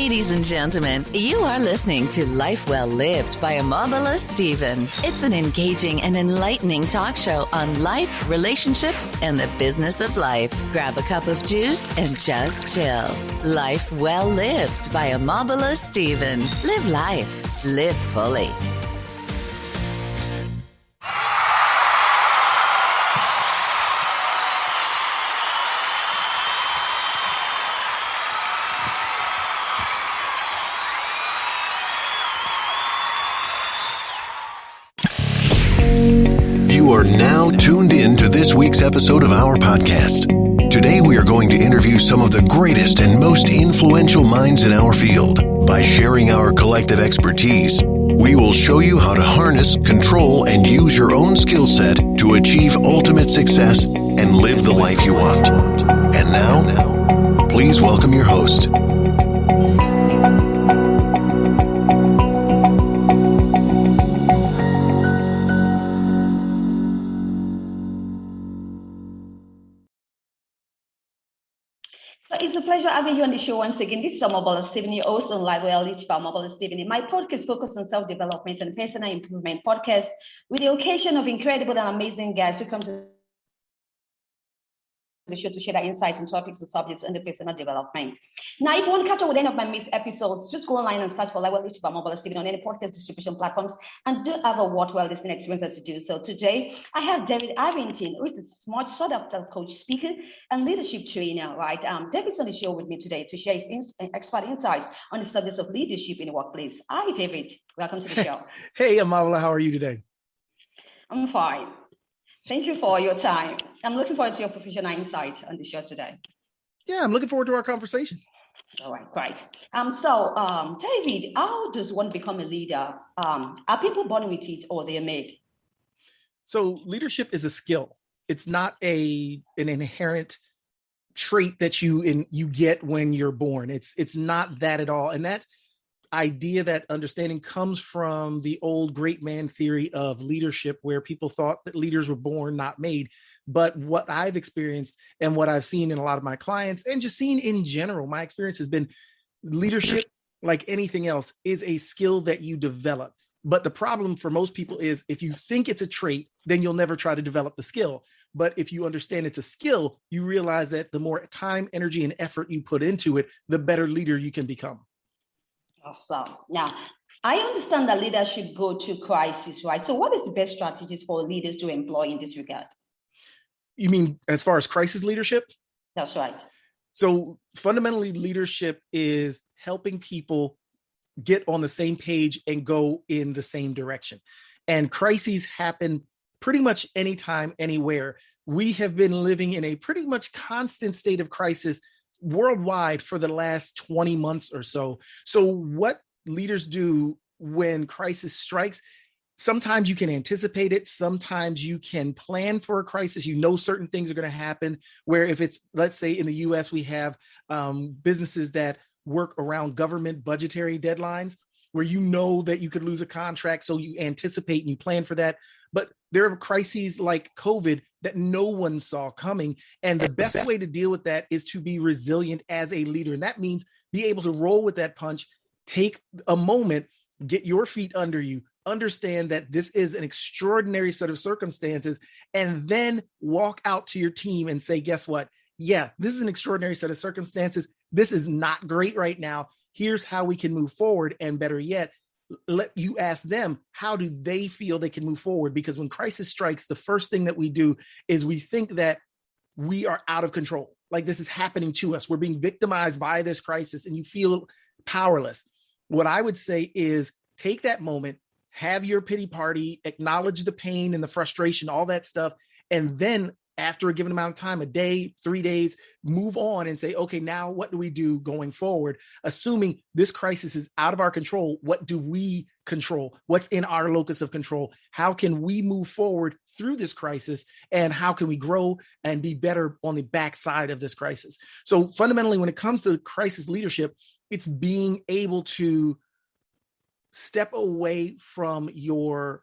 Ladies and gentlemen, you are listening to Life Well Lived by Omobola Stephen. It's an engaging and enlightening talk show on life, relationships, and the business of life. Grab a cup of juice and just chill. Life Well Lived by Omobola Stephen. Live life. Live fully. You are now tuned in to this week's episode of our podcast. Today we are going to interview some of the greatest and most influential minds in our field. By sharing our collective expertise, we will show you how to harness, control, and use your own skill set to achieve ultimate success and live the life you want. And now, please welcome your host. It's a pleasure having you on the show once again. This is Omobola Stephen, your host on Live Well Lived by Omobola Stephen. My podcast focused on self-development and personal improvement podcast with the occasion of incredible and amazing guests who come to the show to share their insights on topics and subjects under personal development. Now, if you want to catch up with any of my missed episodes, just go online and search for Live Well Lived by Omobola Stephen on any podcast distribution platforms and do have a worthwhile listening experience as you do so. Today, I have David Arrington, who is a smart startup coach, speaker, and leadership trainer, right? David's on the show with me today to share his expert insights on the subject of leadership in the workplace. Hi, David. Welcome to the show. Hey, Omobola, how are you today? I'm fine. Thank you for your time. I'm looking forward to your professional insight on the show today. Yeah, I'm looking forward to our conversation. All right, great. David, how does one become a leader? Are people born with it or they're made? So leadership is a skill. It's not an inherent trait that you get when you're born. It's not that at all. And that idea, that understanding comes from the old great man theory of leadership, where people thought that leaders were born, not made. But what I've experienced and what I've seen in a lot of my clients and just seen in general, my experience has been leadership, like anything else, is a skill that you develop. But the problem for most people is if you think it's a trait, then you'll never try to develop the skill. But if you understand it's a skill, you realize that the more time, energy, and effort you put into it, the better leader you can become. Awesome. Now, I understand that leadership go to crisis, right? So what is the best strategies for leaders to employ in this regard? You mean as far as crisis leadership? That's right. So fundamentally, leadership is helping people get on the same page and go in the same direction. And crises happen pretty much anytime, anywhere. We have been living in a pretty much constant state of crisis worldwide for the last 20 months or so. So what leaders do when crisis strikes, sometimes you can anticipate it. Sometimes you can plan for a crisis. You know certain things are going to happen, where if it's, let's say in the US, we have businesses that work around government budgetary deadlines, where you know that you could lose a contract. So you anticipate and you plan for that. But there are crises like COVID that no one saw coming. And the best way to deal with that is to be resilient as a leader. And that means be able to roll with that punch, take a moment, get your feet under you, understand that this is an extraordinary set of circumstances, and then walk out to your team and say, guess what? Yeah, this is an extraordinary set of circumstances. This is not great right now. Here's how we can move forward. And better yet, let you ask them, how do they feel they can move forward? Because when crisis strikes, the first thing that we do is we think that we are out of control. Like this is happening to us. We're being victimized by this crisis and you feel powerless. What I would say is take that moment, have your pity party, acknowledge the pain and the frustration, all that stuff. And then after a given amount of time, a day, 3 days, move on and say, okay, now what do we do going forward? Assuming this crisis is out of our control, what do we control? What's in our locus of control? How can we move forward through this crisis? And how can we grow and be better on the backside of this crisis? So fundamentally, when it comes to crisis leadership, it's being able to step away from your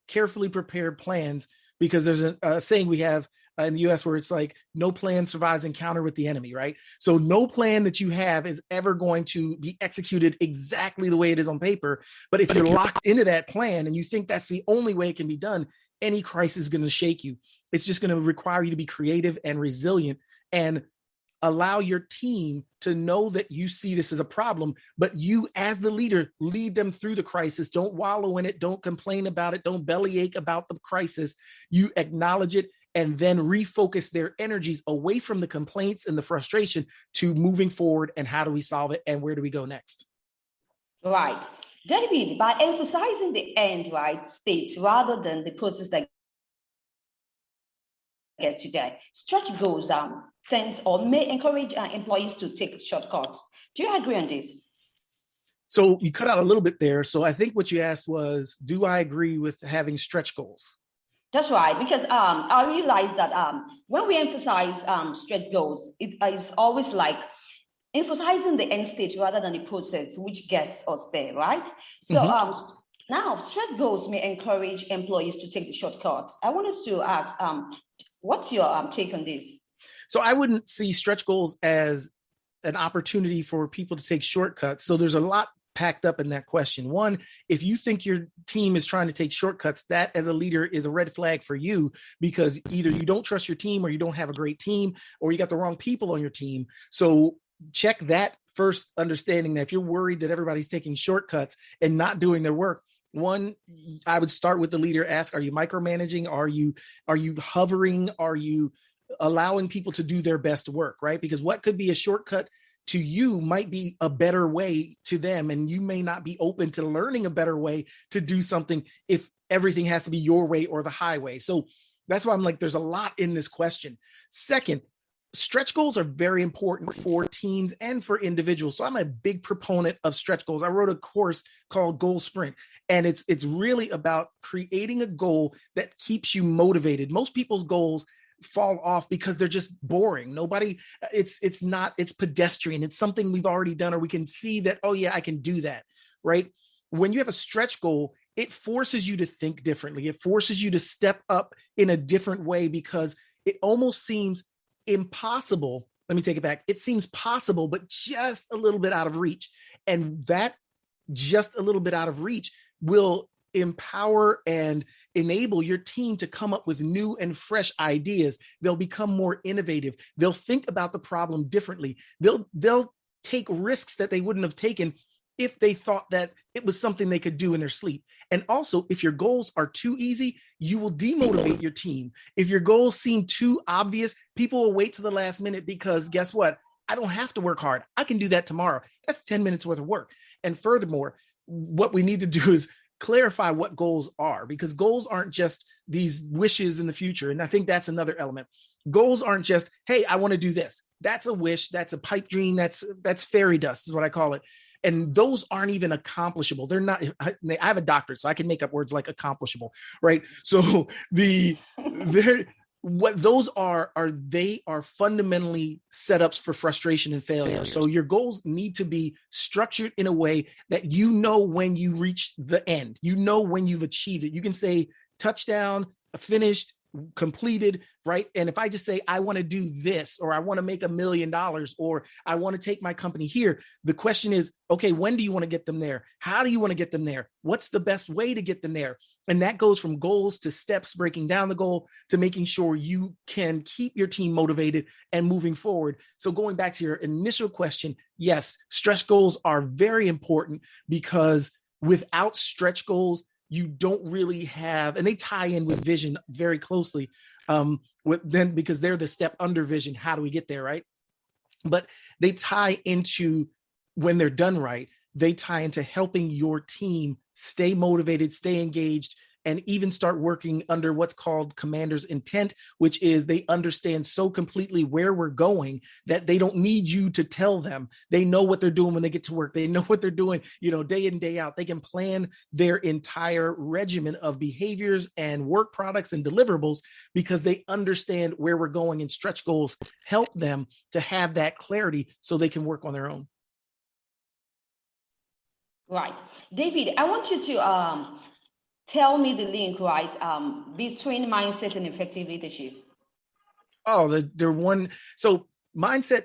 carefully prepared plans, because there's a saying we have, in the US, where it's like no plan survives encounter with the enemy, right? So no plan that you have is ever going to be executed exactly the way it is on paper. But if you're locked into that plan and you think that's the only way it can be done, any crisis is going to shake you. It's just going to require you to be creative and resilient and allow your team to know that you see this as a problem, but you as the leader lead them through the crisis. Don't wallow in it. Don't complain about it. Don't bellyache about the crisis. You acknowledge it and then refocus their energies away from the complaints and the frustration to moving forward and how do we solve it and where do we go next? Right. David, by emphasizing the end, right, state rather than the process that get you there, stretch goals tends or may encourage employees to take shortcuts. Do you agree on this? So you cut out a little bit there. So I think what you asked was, do I agree with having stretch goals? That's right, because I realized that when we emphasize stretch goals, it is always like emphasizing the end state rather than the process, which gets us there, right? So now stretch goals may encourage employees to take the shortcuts. I wanted to ask, what's your take on this? So I wouldn't see stretch goals as an opportunity for people to take shortcuts. So there's a lot packed up in that question. One, if you think your team is trying to take shortcuts, that as a leader is a red flag for you, because either you don't trust your team or you don't have a great team or you got the wrong people on your team. So check that first, understanding that if you're worried that everybody's taking shortcuts and not doing their work. One, I would start with the leader, ask, are you micromanaging? Are you hovering? Are you allowing people to do their best work, right? Because what could be a shortcut to you might be a better way to them. And you may not be open to learning a better way to do something if everything has to be your way or the highway. So that's why I'm like, there's a lot in this question. Second, stretch goals are very important for teams and for individuals. So I'm a big proponent of stretch goals. I wrote a course called Goal Sprint, and it's really about creating a goal that keeps you motivated. Most people's goals fall off because they're just boring. It's pedestrian. It's something we've already done, or we can see that, oh yeah, I can do that, right? When you have a stretch goal, it forces you to think differently. It forces you to step up in a different way, because it almost seems impossible. Let me take it back. It seems possible, but just a little bit out of reach. And that just a little bit out of reach will empower and enable your team to come up with new and fresh ideas. They'll become more innovative. They'll think about the problem differently. They'll take risks that they wouldn't have taken if they thought that it was something they could do in their sleep. And also, if your goals are too easy, you will demotivate your team. If your goals seem too obvious, people will wait to the last minute, because guess what? I don't have to work hard. I can do that tomorrow. That's 10 minutes worth of work. And furthermore, what we need to do is clarify what goals are, because goals aren't just these wishes in the future. And I think that's another element. Goals aren't just, hey, I want to do this. That's a wish. That's a pipe dream. That's fairy dust is what I call it. And those aren't even accomplishable. They're not. I have a doctorate, so I can make up words like accomplishable, right? So what those are they are fundamentally setups for frustration and failure. So your goals need to be structured in a way that you know when you reach the end, you know when you've achieved it. You can say touchdown, finished, completed, right? And if I just say, I want to do this, or I want to make $1 million, or I want to take my company here, the question is, okay, when do you want to get them there? How do you want to get them there? What's the best way to get them there? And that goes from goals to steps, breaking down the goal, to making sure you can keep your team motivated and moving forward. So going back to your initial question, yes, stretch goals are very important, because without stretch goals, you don't really have, and they tie in with vision very closely, because they're the step under vision. How do we get there, right? But they tie into, when they're done right, they tie into helping your team stay motivated, stay engaged, and even start working under what's called commander's intent, which is they understand so completely where we're going that they don't need you to tell them. They know what they're doing when they get to work. They know what they're doing, day in, day out. They can plan their entire regimen of behaviors and work products and deliverables, because they understand where we're going, and stretch goals help them to have that clarity so they can work on their own. Right. David, I want you to tell me the link, right, between mindset and effective leadership. Oh, they're one. So mindset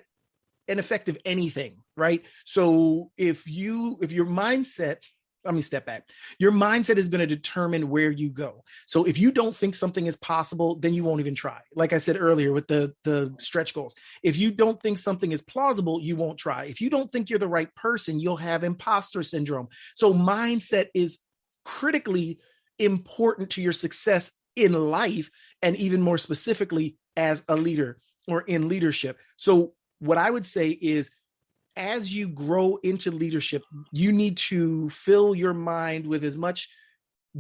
and effective anything, right? So if your mindset, let me step back. Your mindset is going to determine where you go. So if you don't think something is possible, then you won't even try. Like I said earlier with the stretch goals. If you don't think something is plausible, you won't try. If you don't think you're the right person, you'll have imposter syndrome. So mindset is critically important to your success in life, and even more specifically as a leader or in leadership. So what I would say is, as you grow into leadership, you need to fill your mind with as much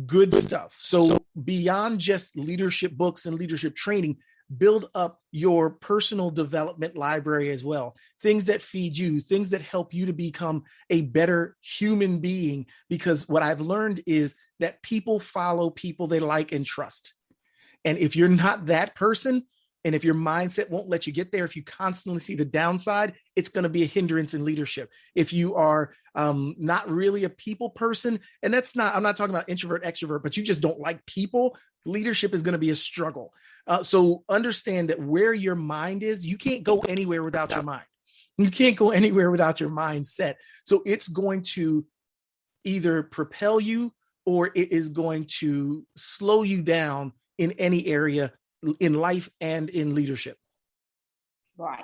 good stuff. So beyond just leadership books and leadership training, build up your personal development library as well. Things that feed you, things that help you to become a better human being. Because what I've learned is that people follow people they like and trust. And if you're not that person, and if your mindset won't let you get there, if you constantly see the downside, it's going to be a hindrance in leadership. If you are not really a people person, and I'm not talking about introvert, extrovert, but you just don't like people, leadership is going to be a struggle. So understand that where your mind is, you can't go anywhere without your mind. You can't go anywhere without your mindset. So it's going to either propel you or it is going to slow you down in any area in life and in leadership. Right.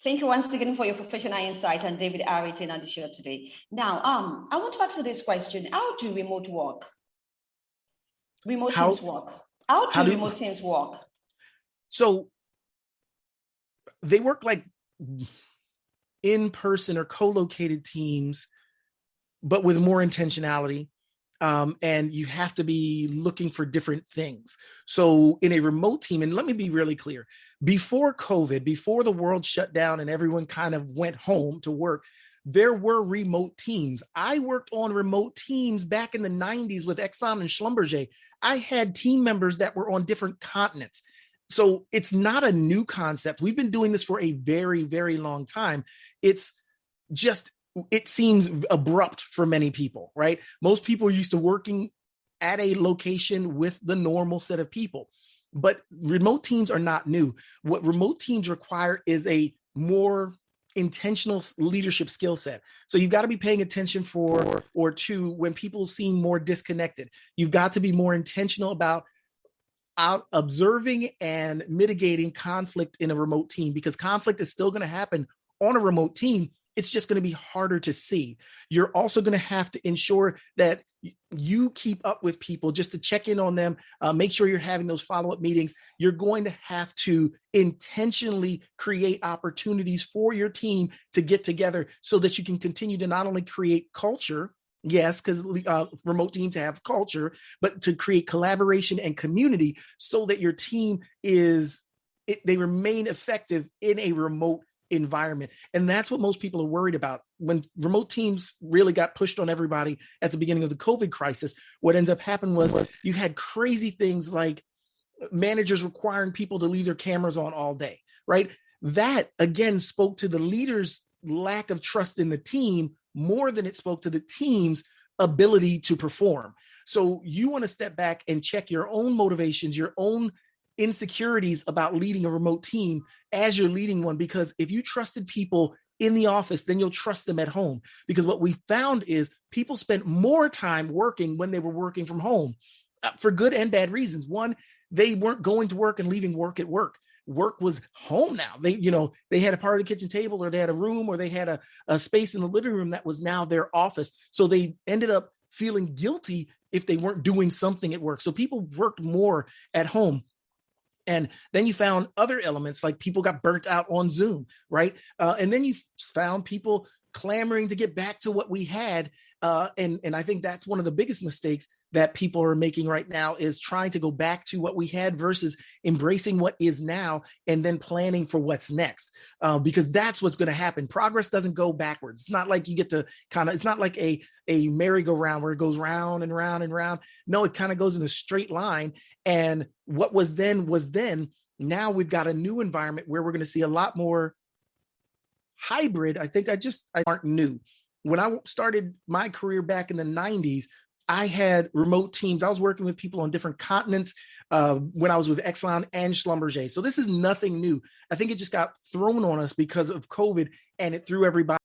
Thank you once again for your professional insight and David Arrington on the show today. Now, I want to ask you this question. How do remote teams work? How do remote teams work? So they work like in-person or co-located teams, but with more intentionality. And you have to be looking for different things. So in a remote team, and let me be really clear, before COVID, before the world shut down and everyone kind of went home to work, there were remote teams. I worked on remote teams back in the 90s with Exxon and Schlumberger. I had team members that were on different continents. So it's not a new concept. We've been doing this for a very, very long time. It seems abrupt for many people, right? Most people are used to working at a location with the normal set of people, but remote teams are not new. What remote teams require is a more intentional leadership skill set. So you've got to be paying attention to when people seem more disconnected. You've got to be more intentional about observing and mitigating conflict in a remote team, because conflict is still going to happen on a remote team. It's just going to be harder to see. You're also going to have to ensure that you keep up with people just to check in on them, make sure you're having those follow-up meetings. You're going to have to intentionally create opportunities for your team to get together so that you can continue to not only create culture, yes, because remote teams have culture, but to create collaboration and community so that your team they remain effective in a remote environment. And that's what most people are worried about. When remote teams really got pushed on everybody at the beginning of the COVID crisis, what ends up happening was you had crazy things like managers requiring people to leave their cameras on all day, right? That again spoke to the leaders' lack of trust in the team more than it spoke to the team's ability to perform. So you want to step back and check your own motivations, your own insecurities about leading a remote team as you're leading one, because if you trusted people in the office, then you'll trust them at home. Because what we found is people spent more time working when they were working from home for good and bad reasons. One, they weren't going to work and leaving work at work. Work was home now. They had a part of the kitchen table, or they had a room, or they had a space in the living room that was now their office. So they ended up feeling guilty if they weren't doing something at work. So people worked more at home. And then you found other elements, like people got burnt out on Zoom, right? And then you found people clamoring to get back to what we had. And I think that's one of the biggest mistakes that people are making right now, is trying to go back to what we had versus embracing what is now and then planning for what's next. Because that's what's going to happen. Progress doesn't go backwards. It's not like you get to it's not like a merry-go-round where it goes round and round and round. No, it kind of goes in a straight line. And what was then was then. Now we've got a new environment where we're going to see a lot more hybrid. I aren't new. When I started my career back in the 90s, I had remote teams. I was working with people on different continents. when I was with Exxon and Schlumberger. So this is nothing new. I think it just got thrown on us because of COVID, and it threw everybody